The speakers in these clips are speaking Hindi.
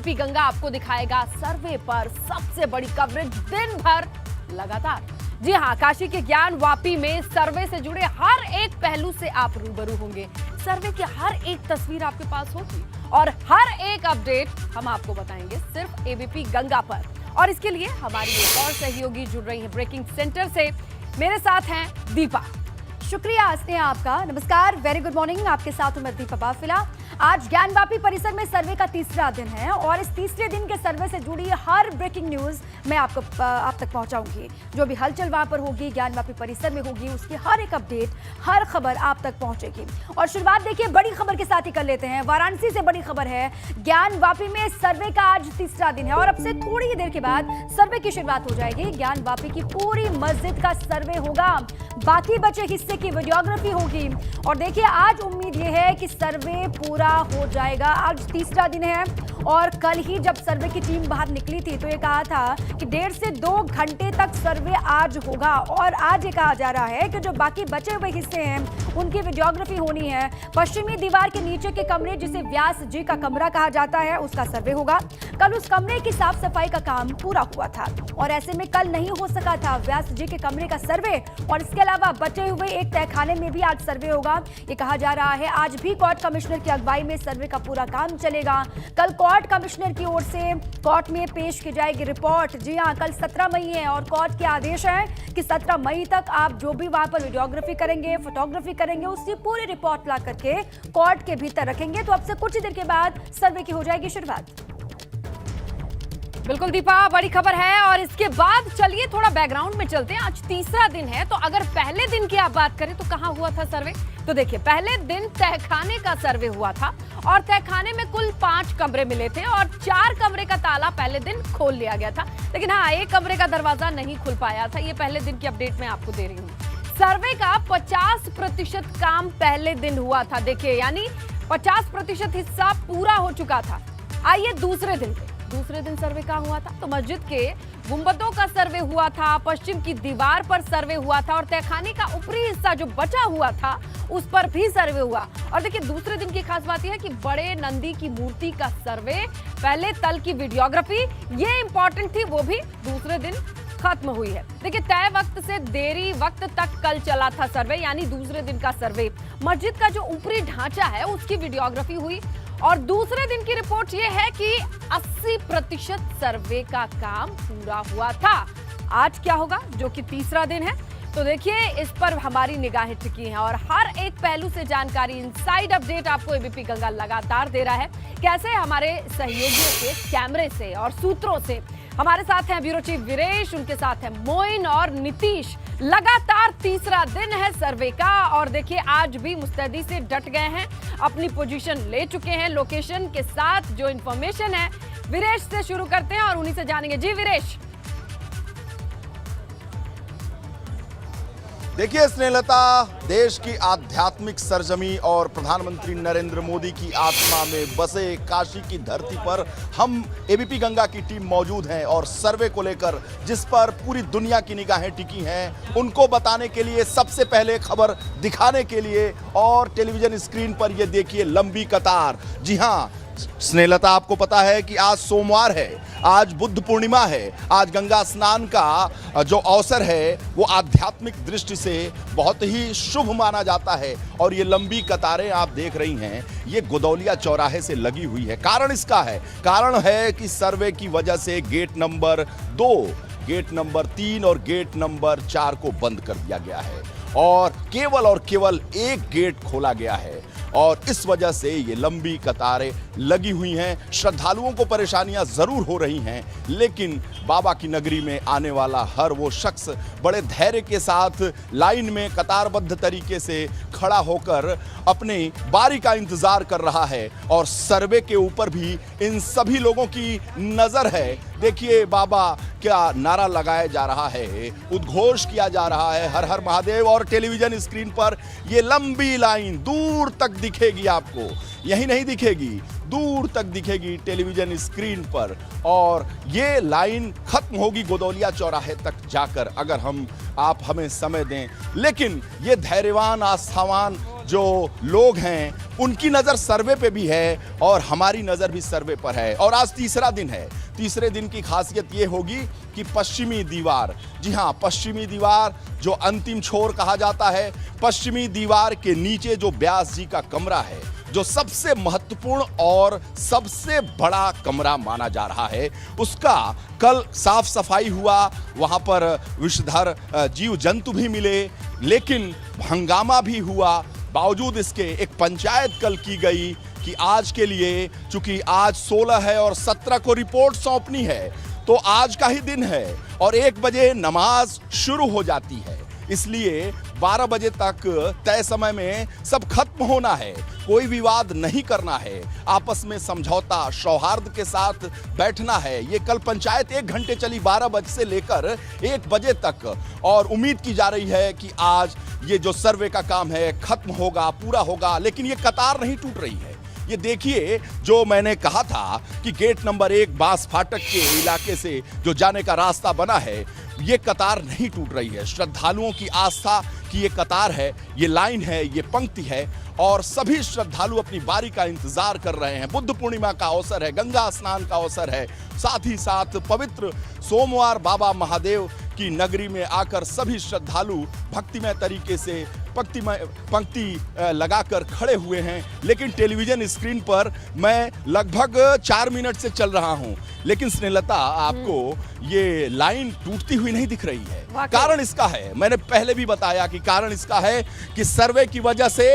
एबीपी गंगा आपको दिखाएगा सर्वे पर सबसे बड़ी कवरेज दिन भर लगातार। जी हां, काशी के ज्ञान वापी में सर्वे से जुड़े हर एक पहलू से आप रूबरू होंगे। सर्वे की हर एक तस्वीर आपके पास होगी और हर एक अपडेट हम आपको बताएंगे सिर्फ एबीपी गंगा पर। और इसके लिए हमारी एक और सहयोगी जुड़ रही है ब्रेकिंग सेंटर से। मेरे साथ हैं दीपा। शुक्रिया स्नेहा आपका। नमस्कार, वेरी गुड मॉर्निंग। आपके साथ हूं मैं दीपा बाफिला। आज ज्ञानवापी परिसर में सर्वे का तीसरा दिन है और इस तीसरे दिन के सर्वे से जुड़ी हर ब्रेकिंग न्यूज मैं आप तक पहुंचाऊंगी। जो भी हलचल वहां पर होगी, ज्ञानवापी परिसर में होगी, उसकी हर एक अपडेट, हर खबर आप तक पहुंचेगी। और शुरुआत देखिए बड़ी खबर के साथ ही कर लेते हैं। वाराणसी से बड़ी खबर है। ज्ञानवापी में सर्वे का आज तीसरा दिन है और अब से थोड़ी ही देर के बाद सर्वे की शुरुआत हो जाएगी। ज्ञानवापी की पूरी मस्जिद का सर्वे होगा, बाकी बचे हिस्से की वीडियोग्राफी होगी। और देखिए आज उम्मीद यह है कि सर्वे पूरा हो जाएगा। आज तीसरा दिन है और कल ही जब सर्वे की टीम बाहर निकली थी तो ये कहा था कि 1.5 से 2 घंटे तक सर्वे आज होगा। और आज ये कहा जा रहा है कि जो बाकी बचे हुए हिस्से हैं उनकी वीडियोग्राफी होनी है। पश्चिमी दीवार के नीचे के कमरे, जिसे व्यास जी का कमरा कहा जाता है, उसका सर्वे होगा। कल उस कमरे की साफ सफाई का काम पूरा हुआ था और ऐसे में कल नहीं हो सका था व्यास जी के कमरे का सर्वे। और इसके अलावा बचे हुए एक तहखाने में भी आज सर्वे होगा। ये कहा जा रहा है आज भी कोर्ट कमिश्नर की अगुवाई में सर्वे का पूरा काम चलेगा। कल कोर्ट कमिश्नर की ओर से कोर्ट में पेश की जाएगी रिपोर्ट। जी हां, कल 17 मई है और कोर्ट के आदेश है कि 17 मई तक आप जो भी वहां पर वीडियोग्राफी करेंगे, फोटोग्राफी करेंगे, उसकी पूरी रिपोर्ट ला करके कोर्ट के भीतर रखेंगे। तो अब से कुछ ही देर के बाद सर्वे की हो जाएगी शुरुआत। बिल्कुल दीपा, बड़ी खबर है। और इसके बाद चलिए थोड़ा बैकग्राउंड में चलते हैं। आज तीसरा दिन है तो अगर पहले दिन की आप बात करें तो कहां हुआ था सर्वे, तो देखिए पहले दिन तहखाने का सर्वे हुआ था और तहखाने में कुल 5 कमरे मिले थे और 4 कमरे का ताला पहले दिन खोल लिया गया था। लेकिन हाँ, एक कमरे का दरवाजा नहीं खुल पाया था। ये पहले दिन की अपडेट मैं आपको दे रही हूँ। सर्वे का 50% काम पहले दिन हुआ था। देखिए यानी 50% हिस्सा पूरा हो चुका था। आइए दूसरे दिन सर्वे का हुआ था तो मस्जिद के गुंबदों का सर्वे हुआ था, पश्चिम की दीवार पर सर्वे हुआ था और तहखाने का ऊपरी हिस्सा जो बचा हुआ था उस पर भी सर्वे हुआ। और देखिए दूसरे दिन की खास बात यह है कि बड़े नंदी की मूर्ति का सर्वे, पहले तल की वीडियोग्राफी, ये इंपॉर्टेंट थी, वो भी दूसरे दिन खत्म हुई है। देखिए तय वक्त से देरी वक्त तक कल चला था सर्वे, यानी दूसरे दिन का सर्वे। मस्जिद का जो ऊपरी ढांचा है उसकी वीडियोग्राफी हुई और दूसरे दिन की रिपोर्ट यह है कि 80% सर्वे का काम पूरा हुआ था। आज क्या होगा, जो कि तीसरा दिन है, तो देखिए इस पर हमारी निगाहें टिकी हैं और हर एक पहलू से जानकारी, इनसाइड अपडेट आपको एबीपी गंगा लगातार दे रहा है। कैसे हमारे सहयोगियों के कैमरे से और सूत्रों से। हमारे साथ हैं ब्यूरो चीफ वीरेश, उनके साथ हैं मोइन और नीतीश। लगातार तीसरा दिन है सर्वे का और देखिए आज भी मुस्तैदी से डट गए हैं, अपनी पोजीशन ले चुके हैं लोकेशन के साथ। जो इंफॉर्मेशन है वीरेश से शुरू करते हैं और उन्हीं से जानेंगे। जी वीरेश। देखिए स्नेहलता, देश की आध्यात्मिक सरजमी और प्रधानमंत्री नरेंद्र मोदी की आत्मा में बसे काशी की धरती पर हम एबीपी गंगा की टीम मौजूद हैं और सर्वे को लेकर जिस पर पूरी दुनिया की निगाहें टिकी हैं उनको बताने के लिए, सबसे पहले खबर दिखाने के लिए, और टेलीविजन स्क्रीन पर ये देखिए लंबी कतार। जी हाँ स्नेहलता, आपको पता है कि आज सोमवार है, आज बुद्ध पूर्णिमा है, आज गंगा स्नान का जो अवसर है वो आध्यात्मिक दृष्टि से बहुत ही शुभ माना जाता है। और ये लंबी कतारें आप देख रही हैं, ये गोदौलिया चौराहे से लगी हुई है। कारण इसका है, कारण है कि सर्वे की वजह से गेट नंबर 2, गेट नंबर 3 और गेट नंबर 4 को बंद कर दिया गया है और केवल एक गेट खोला गया है और इस वजह से ये लंबी कतारें लगी हुई हैं। श्रद्धालुओं को परेशानियां जरूर हो रही हैं, लेकिन बाबा की नगरी में आने वाला हर वो शख्स बड़े धैर्य के साथ लाइन में कतारबद्ध तरीके से खड़ा होकर अपनी बारी का इंतजार कर रहा है और सर्वे के ऊपर भी इन सभी लोगों की नजर है। देखिए बाबा क्या नारा लगाया जा रहा है, उद्घोष किया जा रहा है, हर हर महादेव। और टेलीविजन स्क्रीन पर ये लंबी लाइन दूर तक दिखेगी आपको, यही नहीं दिखेगी, दूर तक दिखेगी टेलीविजन स्क्रीन पर। और ये लाइन खत्म होगी गोदौलिया चौराहे तक जाकर, अगर आप हमें समय दें। लेकिन ये धैर्यवान, आस्थावान जो लोग हैं उनकी नज़र सर्वे पे भी है और हमारी नज़र भी सर्वे पर है। और आज तीसरा दिन है। तीसरे दिन की खासियत ये होगी कि पश्चिमी दीवार, जी हाँ, पश्चिमी दीवार जो अंतिम छोर कहा जाता है, पश्चिमी दीवार के नीचे जो व्यास जी का कमरा है, जो सबसे महत्वपूर्ण और सबसे बड़ा कमरा माना जा रहा है, उसका कल साफ सफाई हुआ। वहां पर विषधर जीव जंतु भी मिले, लेकिन हंगामा भी हुआ। बावजूद इसके एक पंचायत कल की गई कि आज के लिए, चूंकि आज 16 है और 17 को रिपोर्ट सौंपनी है, तो आज का ही दिन है और 1 बजे नमाज शुरू हो जाती है, इसलिए 12 बजे तक तय समय में सब खत्म होना है। कोई विवाद नहीं करना है, आपस में समझौता सौहार्द के साथ बैठना है। ये कल पंचायत 1 घंटे चली, 12 बजे से लेकर 1 बजे तक, और उम्मीद की जा रही है कि आज ये जो सर्वे का काम है खत्म होगा, पूरा होगा। लेकिन ये कतार नहीं टूट रही है। ये देखिए, जो मैंने कहा था कि गेट नंबर 1 बांस फाटक के इलाके से जो जाने का रास्ता बना है, ये कतार नहीं टूट रही है। श्रद्धालुओं की आस्था की ये कतार है, ये लाइन है, ये पंक्ति है, और सभी श्रद्धालु अपनी बारी का इंतजार कर रहे हैं। बुद्ध पूर्णिमा का अवसर है, गंगा स्नान का अवसर है, साथ ही साथ पवित्र सोमवार बाबा महादेव की नगरी में आकर सभी श्रद्धालु भक्तिमय तरीके से पंक्ति लगाकर खड़े हुए हैं। लेकिन टेलीविजन स्क्रीन पर मैं लगभग 4 मिनट से चल रहा हूं, लेकिन स्नेहलता, आपको ये लाइन टूटती हुई नहीं दिख रही है। कारण इसका है, मैंने पहले भी बताया कि कारण इसका है कि सर्वे की वजह से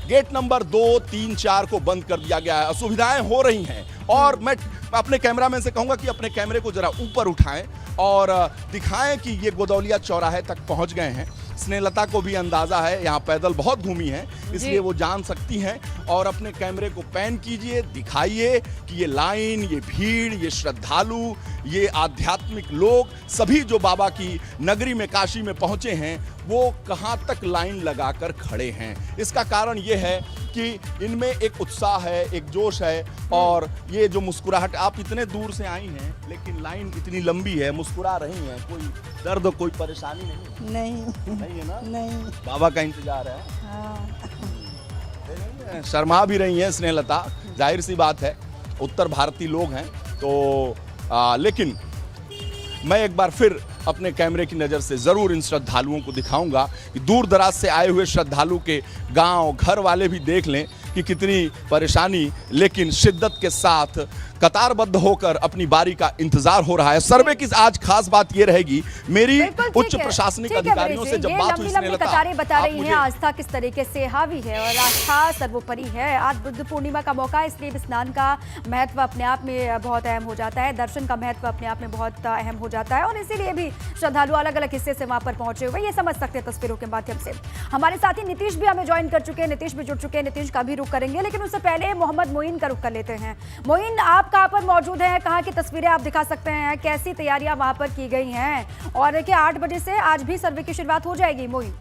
गेट नंबर 2, 3, 4 को बंद कर दिया गया है। असुविधाएं हो रही हैं, और मैं अपने कैमरामैन से कहूंगा कि अपने कैमरे को जरा ऊपर उठाएं और दिखाएं कि ये गोदौलिया चौराहे तक पहुंच गए हैं। स्नेहलता को भी अंदाजा है, यहाँ पैदल बहुत घूमी है, इसलिए वो जान सकती हैं। और अपने कैमरे को पैन कीजिए, दिखाइए कि ये लाइन, ये भीड़, ये श्रद्धालु, ये आध्यात्मिक लोग, सभी जो बाबा की नगरी में, काशी में पहुंचे हैं, वो कहाँ तक लाइन लगाकर खड़े हैं। इसका कारण ये है कि इनमें एक उत्साह है, एक जोश है, और ये जो मुस्कुराहट, आप इतने दूर से आई हैं लेकिन लाइन इतनी लंबी है, मुस्कुरा रही हैं, कोई दर्द, कोई परेशानी नहीं है ना? नहीं, बाबा का इंतजार है। शर्मा भी रही हैं स्नेहलता, जाहिर सी बात है, उत्तर भारतीय लोग हैं तो लेकिन मैं एक बार फिर अपने कैमरे की नज़र से ज़रूर इन श्रद्धालुओं को दिखाऊंगा कि दूर दराज से आए हुए श्रद्धालु के गांव, घर वाले भी देख लें कि कितनी परेशानी, लेकिन शिद्दत के साथ कतारबद्ध होकर अपनी बारी का इंतजार हो रहा है। सर्वे की आज खास बात ये रहेगी, मेरी उच्च प्रशासनिक अधिकारियों से जब बात हुई, कतारें बता रही हैं, आस्था किस तरीके से हावी है और आस्था सर्वोपरि है। आज बुद्ध पूर्णिमा का मौका है, इसलिए स्नान का महत्व अपने आप में बहुत अहम हो जाता है, दर्शन का महत्व अपने आप में बहुत अहम हो जाता है, और इसीलिए भी श्रद्धालु अलग अलग हिस्से से वहां पर पहुंचे हुए, ये समझ सकते हैं तस्वीरों के माध्यम से। हमारे साथी नीतीश भी हमें ज्वाइन कर चुके हैं, नीतीश भी जुड़ चुके हैं, नीतीश का भी रुख करेंगे, लेकिन उससे पहले मोहम्मद मोइन का रुख कर लेते हैं। मोइन, आप कहां पर मौजूद हैं, कहां की तस्वीरें आप दिखा सकते हैं, कैसी तैयारियां वहां पर की गई हैं, और क्या 8 बजे से आज भी सर्वे की शुरुआत हो जाएगी? मोइन,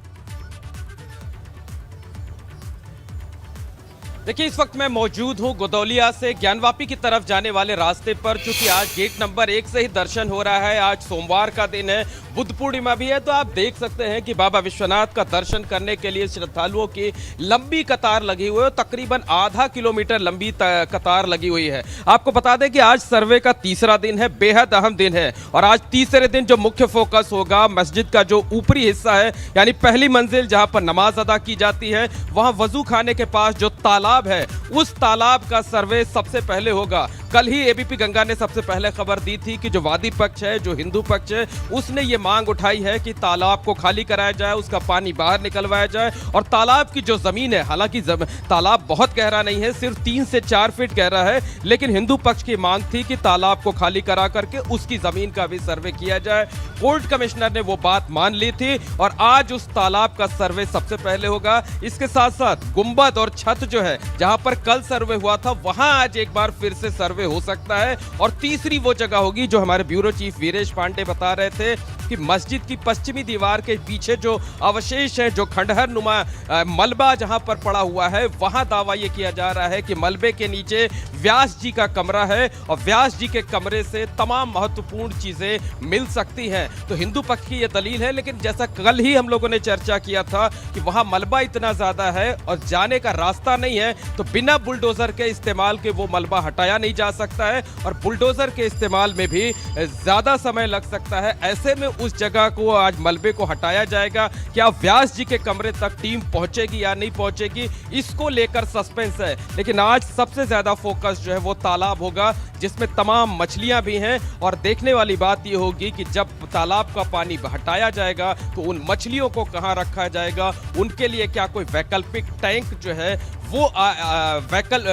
देखिए, इस वक्त मैं मौजूद हूं गोदौलिया से ज्ञानवापी की तरफ जाने वाले रास्ते पर। चूंकि आज गेट नंबर 1 से ही दर्शन हो रहा है, आज सोमवार का दिन है, बुद्ध पूर्णिमा भी है, तो आप देख सकते हैं कि बाबा विश्वनाथ का दर्शन करने के लिए श्रद्धालुओं की लंबी कतार लगी हुई है। तकरीबन आधा किलोमीटर लंबी कतार लगी हुई है। आपको बता दें कि आज सर्वे का तीसरा दिन है, बेहद अहम दिन है, और आज तीसरे दिन जो मुख्य फोकस होगा, मस्जिद का जो ऊपरी हिस्सा है, यानी पहली मंजिल जहां पर नमाज अदा की जाती है, वहां वजू खाने के पास जो तालाब है, उस तालाब का सर्वे सबसे पहले होगा। कल ही एबीपी गंगा ने सबसे पहले खबर दी थी कि जो वादी पक्ष है, जो हिंदू पक्ष है, उसने ये मांग उठाई है कि तालाब को खाली कराया जाए, उसका पानी बाहर निकलवाया जाए, और तालाब की जो जमीन है, हालांकि तालाब बहुत गहरा नहीं है, सिर्फ 3 से 4 फीट गहरा है, लेकिन हिंदू पक्ष की मांग थी कि तालाब को खाली करा करके उसकी जमीन का भी सर्वे किया जाए। कोर्ट कमिश्नर ने वो बात मान ली थी, और आज उस तालाब का सर्वे सबसे पहले होगा। इसके साथ साथ गुंबद और छत जो है, जहां पर कल सर्वे हुआ था, वहां आज एक बार फिर से सर्वे हो सकता है। और तीसरी वो जगह होगी जो हमारे ब्यूरो चीफ वीरेश पांडे बता रहे थे कि मस्जिद की पश्चिमी दीवार के पीछे जो अवशेष है, जो खंडहर नुमा मलबा जहां पर पड़ा हुआ है, वहां दावा ये किया जा रहा है कि मलबे के नीचे व्यास जी का कमरा है और व्यास जी के कमरे से तमाम महत्वपूर्ण चीजें मिल सकती हैं। तो हिंदू पक्ष की ये दलील है, लेकिन जैसा कल ही हम लोगों ने चर्चा किया था कि वहां मलबा इतना ज्यादा है और जाने का रास्ता नहीं है, तो बिना बुलडोजर के इस्तेमाल के वो मलबा हटाया नहीं जा सकता है और बुलडोजर के इस्तेमाल में भी ज्यादा समय लग सकता है। ऐसे में उस जगह को आज मलबे को हटाया जाएगा। क्या व्यास जी के कमरे तक टीम पहुंचेगी या नहीं पहुंचेगी, इसको लेकर सस्पेंस है। लेकिन आज सबसे ज्यादा फोकस जो है वो तालाब होगा, जिसमें तमाम मछलियां भी हैं और देखने वाली बात ये होगी कि जब तालाब का पानी हटाया जाएगा तो उन मछलियों को कहां रखा जाएगा, उनके लिए क्या कोई वैकल्पिक टैंक जो है वो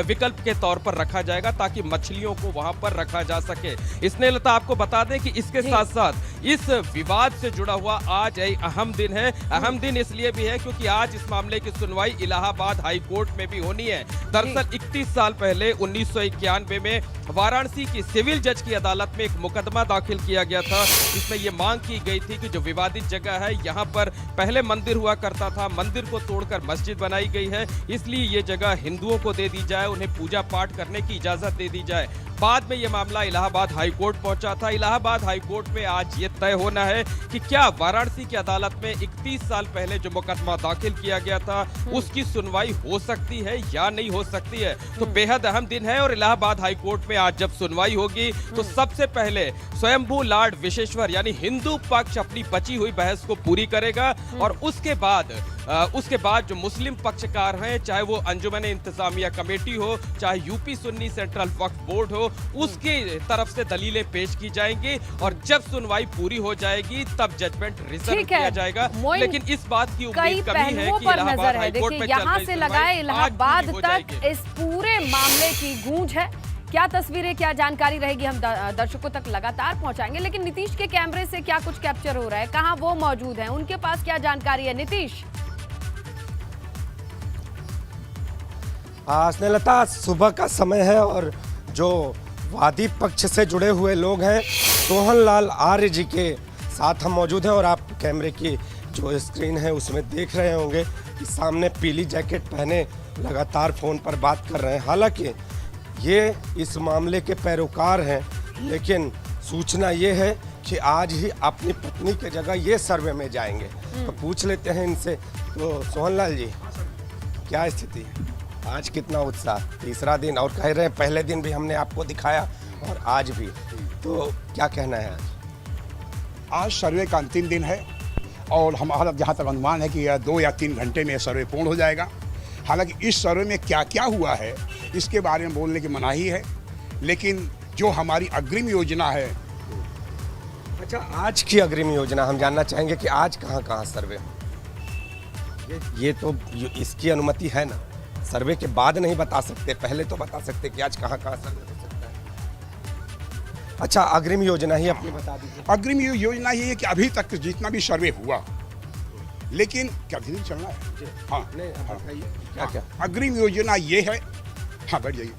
विकल्प के तौर पर रखा जाएगा ताकि मछलियों को वहां पर रखा जा सके। इसने लता आपको बता दें कि इसके साथ साथ इस विवाद से जुड़ा हुआ आज एक अहम दिन है। अहम दिन इसलिए भी है क्योंकि आज इस मामले की सुनवाई इलाहाबाद हाई कोर्ट में भी होनी है। दरअसल 31 साल पहले 1991 में वाराणसी की सिविल जज की अदालत में एक मुकदमा दाखिल किया गया था, जिसमें यह मांग की गई थी कि जो विवादित जगह है, यहाँ पर पहले मंदिर हुआ करता था, मंदिर को तोड़कर मस्जिद बनाई गई है, इसलिए ये जगह हिंदुओं को दे दी जाए, उन्हें पूजा पाठ करने की इजाजत दे दी जाए। बाद में यह मामला इलाहाबाद हाई कोर्ट पहुंचा था। इलाहाबाद हाई कोर्ट में आज ये तय होना है कि क्या वाराणसी की अदालत में 31 साल पहले जो मुकदमा दाखिल किया गया था उसकी सुनवाई हो सकती है या नहीं हो सकती है। तो बेहद अहम दिन है और इलाहाबाद हाई कोर्ट में आज जब सुनवाई होगी तो सबसे पहले स्वयंभू लॉर्ड विशेश्वर यानी हिंदू पक्ष अपनी बची हुई बहस को पूरी करेगा और उसके बाद जो मुस्लिम पक्षकार हैं, चाहे वो अंजुमन इंतजामिया कमेटी हो, चाहे यूपी सुन्नी सेंट्रल वक्फ बोर्ड हो, उसकी तरफ से दलीलें पेश की जाएंगी और जब सुनवाई पूरी हो जाएगी तब जजमेंट रिजर्व किया जाएगा। लेकिन इस बात की उम्मीद कमी है कि इलाहाबाद हाई कोर्ट में यहाँ से लगाए इलाहाबाद तक इस पूरे मामले की गूंज है। क्या तस्वीरें, क्या जानकारी रहेगी, हम दर्शकों तक लगातार पहुंचाएंगे। लेकिन नीतीश के कैमरे से क्या कुछ कैप्चर हो रहा है, कहां वो मौजूद हैं, उनके पास क्या जानकारी है? नीतीश। स्नेहलता, सुबह का समय है और जो वादी पक्ष से जुड़े हुए लोग हैं, सोहनलाल आर्य जी के साथ हम मौजूद हैं और आप कैमरे की जो स्क्रीन है उसमें देख रहे होंगे कि सामने पीली जैकेट पहने लगातार फ़ोन पर बात कर रहे हैं। हालांकि ये इस मामले के पैरोकार हैं, लेकिन सूचना ये है कि आज ही अपनी पत्नी की जगह ये सर्वे में जाएंगे। तो पूछ लेते हैं इनसे। तो सोहनलाल जी, क्या स्थिति है आज, कितना उत्साह? तीसरा दिन और कह रहे हैं पहले दिन भी हमने आपको दिखाया और आज भी, तो क्या कहना है आज? आज सर्वे का अंतिम दिन है और हमारा जहाँ तक अनुमान है कि 2 या 3 घंटे में सर्वे पूर्ण हो जाएगा। हालांकि इस सर्वे में क्या क्या हुआ है इसके बारे में बोलने की मनाही है, लेकिन जो हमारी अग्रिम योजना है। अच्छा, आज की अग्रिम योजना हम जानना चाहेंगे कि आज कहाँ कहाँ सर्वे? ये तो इसकी अनुमति है ना, सर्वे के बाद नहीं बता सकते, पहले तो बता सकते कि आज कहाँ कहाँ सर्वे हो सकता है। अच्छा, अग्रिम योजना ही अपनी बता दीजिए। अग्रिम योजना ये है कि अभी तक जितना भी सर्वे हुआ, लेकिन क्या दिन चलना है? हाँ, क्या क्या अग्रिम योजना ये है। हाँ, बैठ जाइए।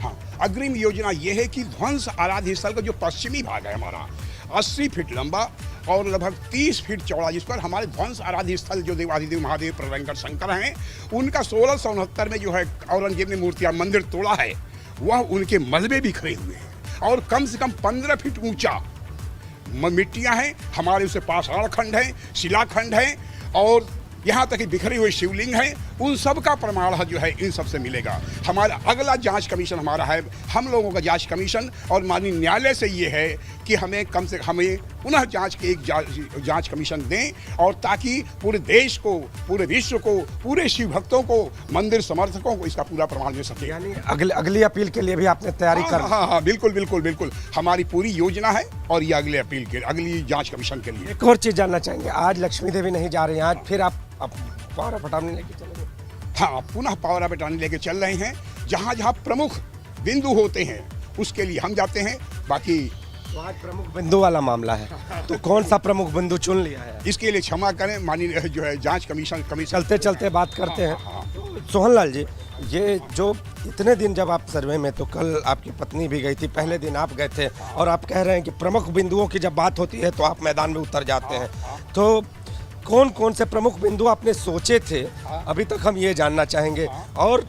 हाँ, अग्रिम योजना ये है कि ध्वंस आराध्य स्थल का जो पश्चिमी भाग है हमारा 80 फीट लंबा और लगभग 30 फीट चौड़ा, जिस पर हमारे ध्वंस आराध्य स्थल जो देवाधिदेव महादेव प्रलंकर शंकर हैं, उनका 1669 में जो है औरंगजेब ने मूर्तियां मंदिर तोड़ा है, वह उनके मलबे बिखरे हुए हैं और कम से कम 15 फीट ऊंचा मिट्टियां हैं। हमारे उससे पाषाण खंड है, शिलाखंड है और यहाँ तक कि बिखरे हुए शिवलिंग हैं। उन सब का प्रमाण जो है इन सब से मिलेगा। हमारा अगला जांच कमीशन हमारा है, हम लोगों का जांच कमीशन, और माननीय न्यायालय से ये है कि हमें पुनः जांच के एक जांच कमीशन दें, और ताकि पूरे देश को, पूरे विश्व को, पूरे शिव भक्तों को, मंदिर समर्थकों को इसका पूरा प्रमाण दे सके। यानी अगली अपील के लिए भी आपने तैयारी कर? हाँ, बिल्कुल हमारी पूरी योजना है और ये अगले अपील के, अगली जाँच कमीशन के लिए। एक और चीज़ जानना चाहेंगे, आज लक्ष्मी देवी नहीं जा रही हैं, आज फिर आप पावरा पटाने लेके चलेंगे? हाँ, पुनः पावरा पटाने लेके चल रहे हैं। जहाँ जहाँ प्रमुख बिंदु होते हैं उसके लिए हम जाते हैं। बाकी तो आज प्रमुख बिंदु वाला मामला है, तो कौन सा प्रमुख बिंदु चुन लिया है? इसके लिए क्षमा करें, माननीय जो है जांच कमीशन चलते चलते बात करते हैं। हाँ। सोहनलाल जी, ये जो इतने दिन जब आप सर्वे में, तो कल आपकी पत्नी भी गई थी, पहले दिन आप गए थे, और आप कह रहे हैं कि प्रमुख बिंदुओं की जब बात होती है तो आप मैदान में उतर जाते हैं। तो कौन कौन से प्रमुख बिंदु आपने सोचे थे, अभी तक हम ये जानना चाहेंगे। और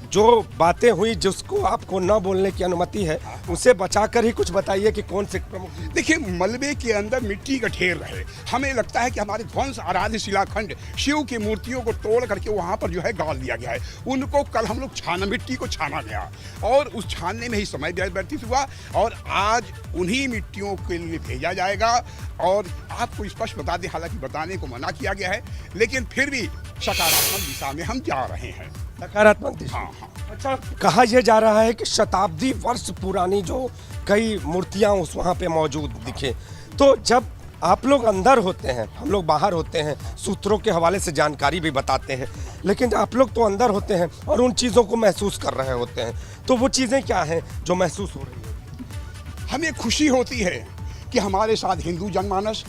जो बातें हुई जिसको आपको न बोलने की अनुमति है, उसे बचाकर ही कुछ बताइए कि कौन से प्रमुख। देखिए, मलबे के अंदर मिट्टी का ढेर रहे, हमें लगता है कि हमारे ध्वंस आराध्य शिलाखंड शिव की मूर्तियों को तोड़ करके वहाँ पर जो है गाड़ दिया गया है। उनको कल हम लोग मिट्टी को छाना गया, और उस छानने में ही समय व्यतीत हुआ, और आज उन्हीं मिट्टियों के लिए भेजा जाएगा। और आपको स्पष्ट बता दें, हालांकि बताने को मना किया गया है, लेकिन फिर भी सकारात्मक दिशा में हम जा रहे हैं। सकारात्मक दिशा। हाँ। अच्छा, कहा यह जा रहा है कि शताब्दी वर्ष पुरानी जो कई मूर्तियां उस वहाँ पे मौजूद दिखे, तो जब आप लोग अंदर होते हैं, हम लोग बाहर होते हैं, सूत्रों के हवाले से जानकारी भी बताते हैं, लेकिन आप लोग तो अंदर होते हैं और उन चीज़ों को महसूस कर रहे होते हैं, तो वो चीज़ें क्या हैं जो महसूस हो रही है? हमें खुशी होती है कि हमारे साथ हिंदू जनमानस,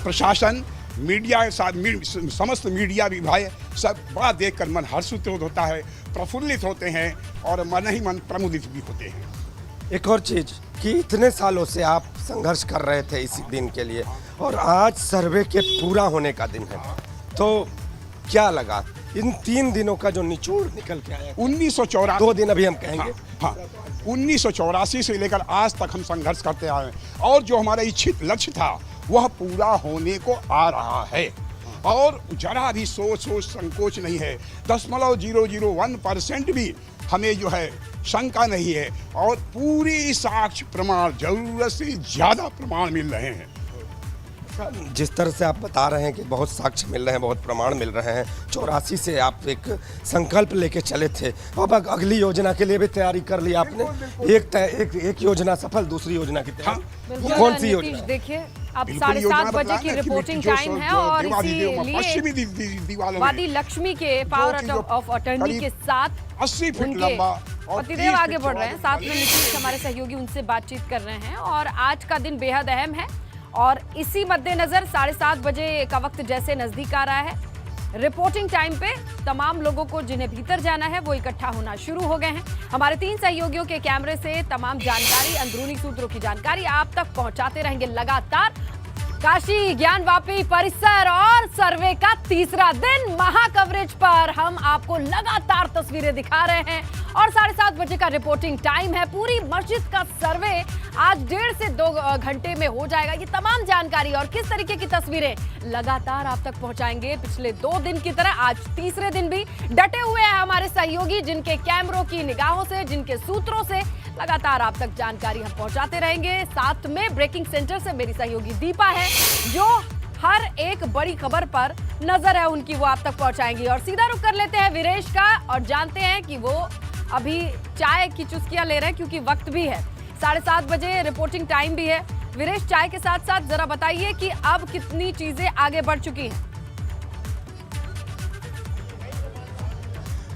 प्रशासन, मीडिया के साथ समस्त मीडिया विभाग सब बड़ा देखकर मन हर्षित होता है, प्रफुल्लित होते हैं, और मन ही मन प्रमुदित भी होते हैं। एक और चीज़ कि इतने सालों से आप संघर्ष कर रहे थे इसी दिन के लिए, और आज सर्वे के पूरा होने का दिन है, तो क्या लगा इन 3 दिनों का जो निचोड़ निकल के आया? 1984 2 दिन अभी हम कहेंगे। हाँ, 1984 से लेकर आज तक हम संघर्ष करते आए हैं, और जो हमारा इच्छित लक्ष्य था वह पूरा होने को आ रहा है, और जरा भी सोच संकोच नहीं है। 0.001% भी हमें जो है शंका नहीं है, और पूरी साक्ष्य प्रमाण, जरूरत से ज़्यादा प्रमाण मिल रहे हैं। जिस तरह से आप बता रहे हैं कि बहुत साक्ष्य मिल रहे हैं, बहुत प्रमाण मिल रहे हैं, 84 से आप एक संकल्प लेके चले थे, अब अगली योजना के लिए भी तैयारी कर ली आपने। एक योजना सफल, दूसरी योजना की तैयारी कौन सी योजना? देखिए, अब बिल्कुल 7:30 योजना बजे बताना की कि रिपोर्टिंग जो टाइम है, और पश्चिमी इसीलिए दीवालों वादी में लक्ष्मी के पावर ऑफ अटर्नी के साथ 80 फीट उनके लंबा और पतिदेव 30 आगे फीट बढ़ रहे हैं, चौड़ा साथ में नीतीश हमारे सहयोगी उनसे बातचीत कर रहे हैं, और आज का दिन बेहद अहम है। और इसी मद्देनजर 7:30 बजे का वक्त जैसे नजदीक आ रहा है, रिपोर्टिंग टाइम पे तमाम लोगों को जिन्हें भीतर जाना है वो इकट्ठा होना शुरू हो गए हैं। हमारे 3 सहयोगियों के कैमरे से तमाम जानकारी, अंदरूनी सूत्रों की जानकारी आप तक पहुंचाते रहेंगे लगातार। काशी ज्ञानवापी परिसर और सर्वे का तीसरा दिन, महा कवरेज पर हम आपको लगातार तस्वीरें दिखा रहे हैं, और 7:30 बजे का रिपोर्टिंग टाइम है। पूरी मस्जिद का सर्वे आज 1.5 से 2 घंटे में हो जाएगा। ये तमाम जानकारी और किस तरीके की तस्वीरें लगातार आप तक पहुंचाएंगे। पिछले 2 दिन की तरह आज तीसरे दिन भी डटे हुए हैं हमारे सहयोगी, जिनके कैमरों की निगाहों से, जिनके सूत्रों से लगातार आप तक जानकारी हम पहुंचाते रहेंगे। साथ में ब्रेकिंग सेंटर से मेरी सहयोगी दीपा है, जो हर एक बड़ी खबर पर नजर है उनकी, वो आप तक पहुंचाएंगी। और सीधा रुख कर लेते हैं वीरेश का, और जानते हैं कि वो अभी चाय की चुस्कियां ले रहे हैं, क्योंकि वक्त भी है 7:30 बजे, रिपोर्टिंग टाइम भी है। वीरेश, चाय के साथ साथ जरा बताइए कि अब कितनी चीजें आगे बढ़ चुकी हैं?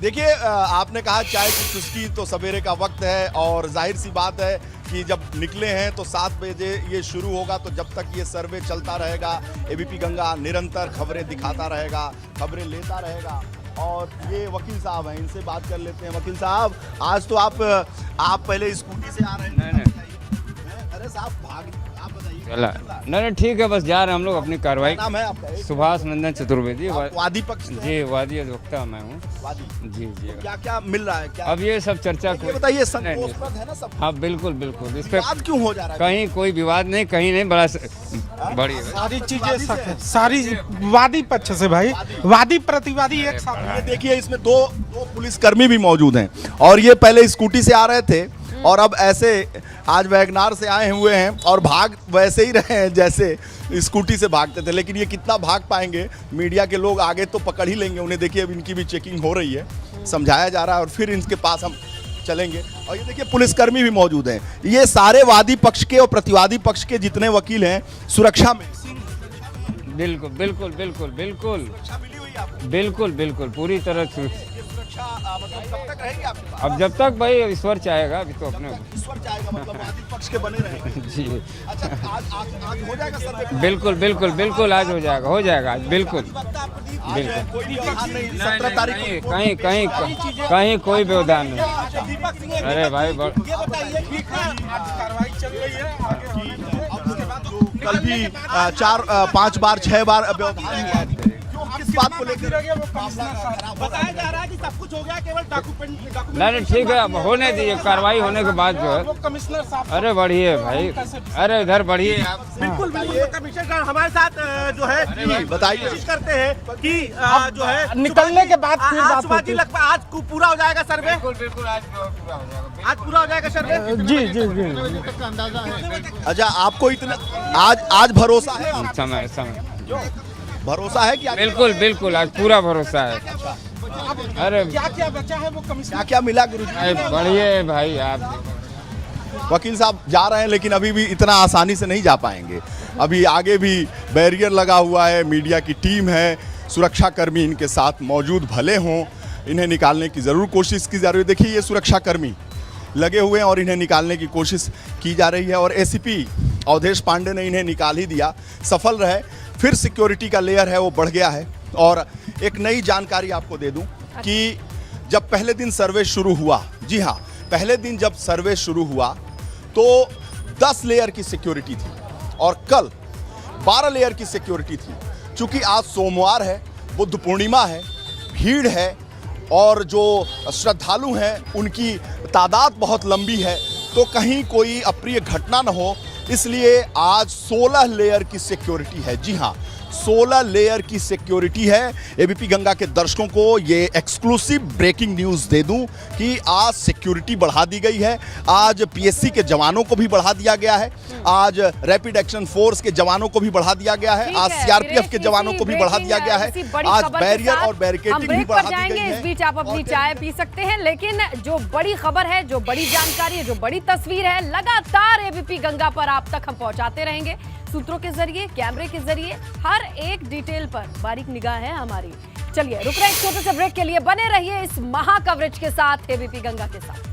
देखिए, आपने कहा चाय की चुस्की, तो सवेरे का वक्त है, और जाहिर सी बात है कि जब निकले हैं तो 7 बजे ये शुरू होगा, तो जब तक ये सर्वे चलता रहेगा, एबीपी गंगा निरंतर खबरें दिखाता रहेगा, खबरें लेता रहेगा। और ये वकील साहब हैं, इनसे बात कर लेते हैं। वकील साहब, आज तो आप पहले स्कूटी से आ रहे हैं। नहीं। अरे साहब, आप बताइए। नहीं ठीक है, बस जा रहे हैं हम लोग अपनी कार्रवाई। नाम है आपका? सुभाष नंदन चतुर्वेदी, वादी पक्ष से? जी, वादी अधिवक्ता मैं हूँ। वादी। जी जी। तो क्या क्या मिल रहा है? क्या अब ये सब चर्चा ये बताइए, संतोषप्रद है ना सब? हाँ बिल्कुल बिल्कुल, इस पे विवाद क्यों हो जा रहा है? कहीं कोई विवाद नहीं, कहीं नहीं, बड़ा बड़ी सारी चीजें सारी वादी पक्ष से भाई, वादी प्रतिवादी एक साथ। ये देखिए, इसमें दो पुलिसकर्मी भी मौजूद हैं, और ये पहले स्कूटी से आ रहे थे, और अब ऐसे आज वैगनार से आए हुए हैं, और भाग वैसे ही रहे हैं जैसे स्कूटी से भागते थे। लेकिन ये कितना भाग पाएंगे, मीडिया के लोग आगे तो पकड़ ही लेंगे उन्हें। देखिए, अब इनकी भी चेकिंग हो रही है, समझाया जा रहा है, और फिर इनके पास हम चलेंगे। और ये देखिए, पुलिसकर्मी भी मौजूद हैं। ये सारे वादी पक्ष के और प्रतिवादी पक्ष के जितने वकील हैं, सुरक्षा में। बिल्कुल बिल्कुल बिल्कुल बिल्कुल सुरक्षा मिली हुई है आपको? बिल्कुल बिल्कुल पूरी तरह से। ये सुरक्षा मतलब कब तक रहेंगे आपके पास? अब जब तक भाई ईश्वर चाहेगा, अभी तो अपने ईश्वर चाहेगा, मतलब वादी पक्ष के बने रहेंगे। जी अच्छा, आज हो जाएगा सर्वे? बिल्कुल बिल्कुल बिल्कुल आज हो जाएगा आज बिल्कुल आज बिल्कुल। कोई व्यवधान नहीं, 17 तारीख को कहीं कहीं कहीं कोई व्यवधान नहीं। अरे भाई कल भी 4 5 बार 6 बार व्यवधान हुआ। क्यों, किस बात को लेकर बताया जा रहा है कि सब कुछ हो गया, केवल डॉक्यूमेंट नहीं ठीक है, अब होने दीजिए, कार्रवाई होने के बाद जो है। कमिश्नर साहब अरे बढ़िए भाई, अरे इधर बढ़िए आप। बिल्कुल बिल्कुल कमिश्नर साहब हमारे साथ जो है बताइए। कोशिश करते हैं कि जो है निकलने के बाद फिर बात होती है। आज पूरा हो जाएगा सर्वे, बिल्कुल बिल्कुल आज पूरा हो जाएगा। आज पूरा हो जाएगा सर्वे। जी जी जी अच्छा, आपको इतना आज भरोसा है? समय भरोसा है कि बिल्कुल बिल्कुल आज पूरा भरोसा है। अरे क्या क्या बचा है वो कमिश्नर? क्या क्या मिला गुरुजी? बढ़िया है भाई आप। वकील साहब जा रहे हैं, लेकिन अभी भी इतना आसानी से नहीं जा पाएंगे। अभी आगे भी बैरियर लगा हुआ है, मीडिया की टीम है, सुरक्षाकर्मी इनके साथ मौजूद भले हों, इन्हें निकालने की ज़रूर कोशिश की जा रही है। देखिए, ये सुरक्षाकर्मी लगे हुए हैं और इन्हें निकालने की कोशिश की जा रही है। और एसीपी अवधेश पांडे ने इन्हें निकाल ही दिया, सफल रहे। फिर सिक्योरिटी का लेयर है वो बढ़ गया है। और एक नई जानकारी आपको दे दूं कि जब पहले दिन सर्वे शुरू हुआ, जी हाँ, पहले दिन जब सर्वे शुरू हुआ तो 10 लेयर की सिक्योरिटी थी और कल 12 लेयर की सिक्योरिटी थी। चूंकि आज सोमवार है, बुद्ध पूर्णिमा है, भीड़ है और जो श्रद्धालु हैं उनकी तादाद बहुत लंबी है, तो कहीं कोई अप्रिय घटना न हो, इसलिए आज 16 लेयर की सिक्योरिटी है। जी हाँ, 16 लेयर की सिक्योरिटी है। एबीपी गंगा के दर्शकों को ये एक्सक्लूसिव ब्रेकिंग न्यूज़ दे दूं कि आज सिक्योरिटी बढ़ा दी गई है। आज पीएससी के जवानों को भी बढ़ा दिया गया है, आज रैपिड एक्शन फोर्स के जवानों को भी बढ़ा दिया गया है, आज सीआरपीएफ के जवानों को भी बढ़ा दिया गया है, आज बैरियर और बैरिकेडिंग भी बढ़ा दी गई है। इस बीच आप अपनी चाय पी सकते हैं, लेकिन जो बड़ी खबर है, जो बड़ी जानकारी है, जो बड़ी तस्वीर है, लगातार एबीपी गंगा पर आप तक हम पहुंचाते रहेंगे, सूत्रों के जरिए, कैमरे के जरिए, हर एक डिटेल पर बारीक निगाह है हमारी। चलिए रुक रहे हैं एक छोटे से ब्रेक के लिए, बने रहिए इस महा कवरेज के साथ, एबीपी गंगा के साथ।